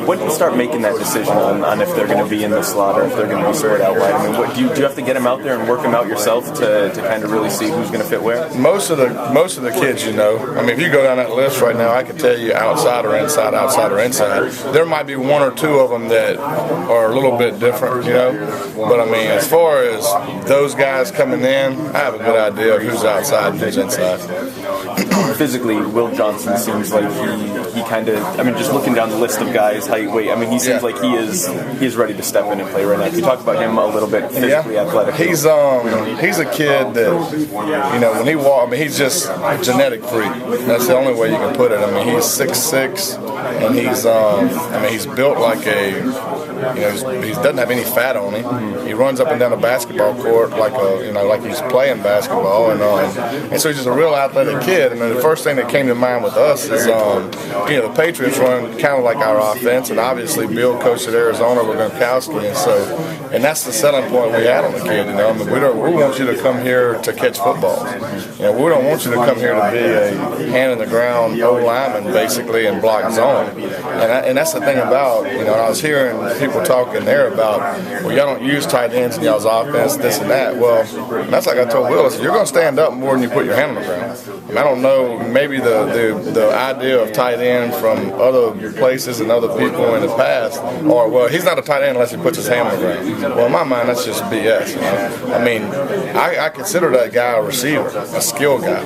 when do you start making that decision on if they're going to be in the slot or if they're going to be spread out wide? I mean, do you have to get them out there and work them out yourself to kind of really see who's going to fit where? Most of the kids, I mean, if you go down that list right now, I can tell you outside or inside, outside or inside. There might be one or two of them that are a little bit different, But I mean, as far as those guys coming in, I have a good idea of who's outside and who's inside. Physically, Will Johnson seems like he kind of, I mean, just looking down the list of guys, height, weight, I mean, he seems like he is ready to step in and play right now. Can you talk about him a little bit, physically athletic? He's a kid that, when he walks, I mean, he's just a genetic freak. That's the only way you can put it. I mean, he's 6'6", and he's built like he doesn't have any fat on him. He runs up and down a basketball court like he's playing basketball, and so he's just a real athletic kid. And then the first thing that came to mind with us is, the Patriots run kind of like our offense, and obviously Bill coached at Arizona with Gronkowski, and that's the selling point we had on the kid. I mean, we want you to come here to catch footballs. We don't want you to come here to be a hand in the ground O lineman basically and block zone. And that's the thing about, I was hearing people talking there about, well, y'all don't use tight ends in y'all's offense, this and that. Well, that's like I told Will, you're going to stand up more than you put your hand on the ground. And I don't know, maybe the idea of tight end from other places and other people in the past, or, well, he's not a tight end unless he puts his hand on the ground. Well, in my mind, that's just BS. I mean, I consider that guy a receiver, a skill guy.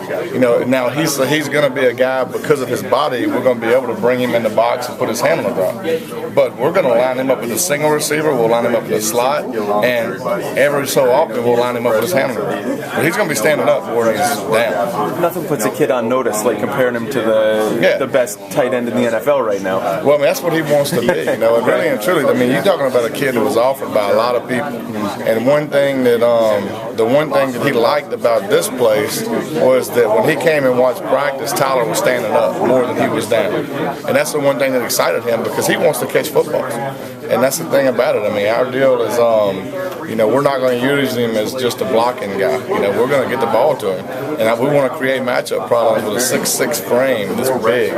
Now he's going to be a guy because of his body. We're going to be able to bring him in the box and put his hand on the ground. But we're going to line him up with a single receiver. We'll line him up with a slot, and every so often we'll line him up with his hand on the ground. But he's going to be standing up where he's down. Nothing puts a kid on notice like comparing him to the best tight end in the NFL right now. Well, I mean, that's what he wants to be. And really and truly, I mean, you're talking about a kid that was offered by a lot of people, and one thing that he liked about this place was that when he came and watched practice, Tyler was standing up more than he was down, and that's the one thing that excited him because he wants to catch footballs, and that's the thing about it. I mean, our deal is, we're not going to use him as just a blocking guy. We're going to get the ball to him, and we want to create matchup problems with a 6'6" frame this big.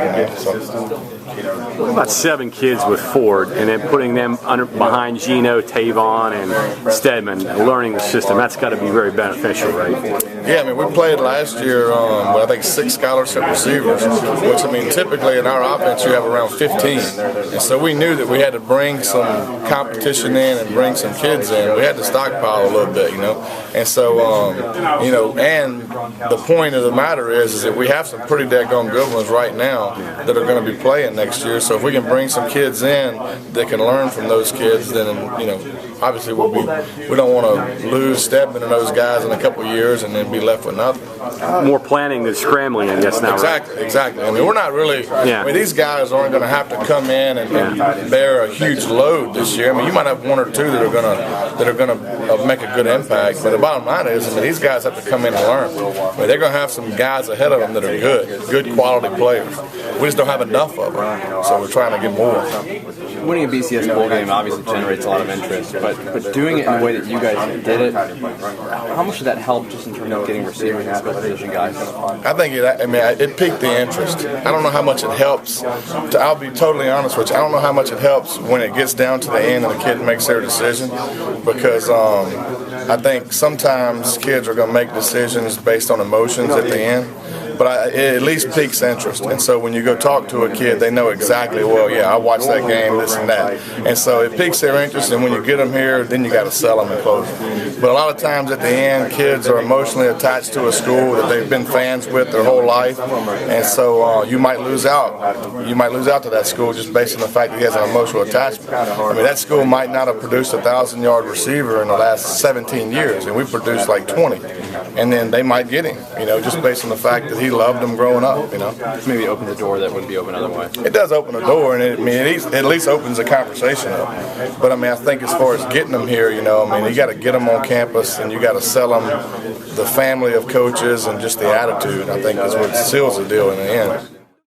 What about 7 kids with Ford and then putting them behind Gino, Tavon, and Stedman, learning the system? That's got to be very beneficial, right? Yeah, I mean, we played last year with, I think, 6 scholarship receivers, which, I mean, typically in our offense you have around 15. And so we knew that we had to bring some competition in and bring some kids in. We had to stockpile a little bit, And so, and the point of the matter is that we have some pretty daggone good ones right now that are going to be playing next year. So if we can bring some kids in that can learn from those kids, then, obviously we don't want to lose Stedman and those guys in a couple of years and then be left with nothing. More planning than scrambling, I guess, now. Exactly. I mean, we're not really. I mean, these guys aren't going to have to come in and bear a huge load this year. I mean, you might have 1 or 2 that are going to make a good impact. But the bottom line is, I mean, these guys have to come in and learn. I mean, they're going to have some guys ahead of them that are good quality players. We just don't have enough of them, so we're trying to get more. Winning a BCS bowl game obviously generates a lot of interest, but doing it in the way that you guys did it, how much did that help just in terms of getting receivers and skill position guys? I think it piqued the interest. I don't know how much it helps. I'll be totally honest with you. I don't know how much it helps when it gets down to the end and the kid makes their decision, because I think sometimes kids are going to make decisions based on emotions at the end. But it at least piques interest. And so when you go talk to a kid, they know exactly, well, yeah, I watched that game, this and that. And so it piques their interest, and when you get them here, then you got to sell them and close them. But a lot of times at the end, kids are emotionally attached to a school that they've been fans with their whole life. And so you might lose out. You might lose out to that school just based on the fact that he has an emotional attachment. I mean, that school might not have produced a 1,000-yard receiver in the last 17 years, and we produced like 20. And then they might get him, just based on the fact that he loved them growing up, Maybe it opens a door that wouldn't be open otherwise. It does open a door, and it at least opens a conversation up. But I mean, I think as far as getting them here, you got to get them on campus, and you got to sell them the family of coaches and just the attitude. I think is what seals the deal in the end.